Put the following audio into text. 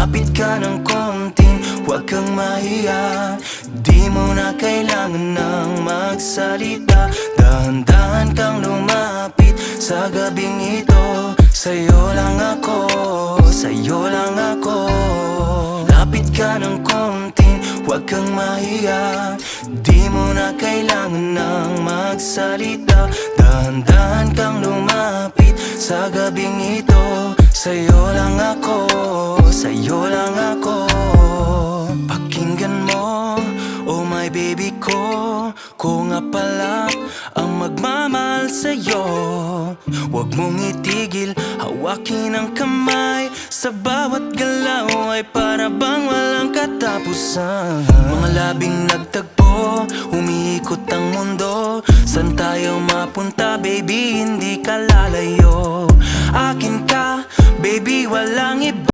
Lapit ka ng konting, huwag kang mahiya. Di mo na kailangan ng magsalita. Dahan-dahan kang lumapit sa gabing ito. Sa'yo lang ako, sa'yo lang ako. Lapit ka ng konting, huwag kang mahiya. Di mo na kailangan ng magsalita. Dahan-dahan kang lumapit sa gabing ito. Sa'yo lang ako, sa'yo lang ako. Pakinggan mo, oh my baby ko. Ko nga pala ang magmamahal sa'yo. Huwag mong itigil, hawakin ang kamay. Sa bawat galaw ay para bang walang katapusan. Mga labing nagtagpo, umiikot ang mundo. San tayo mapunta, baby, hindi ka lalayo. Akin ka, baby, walang iba.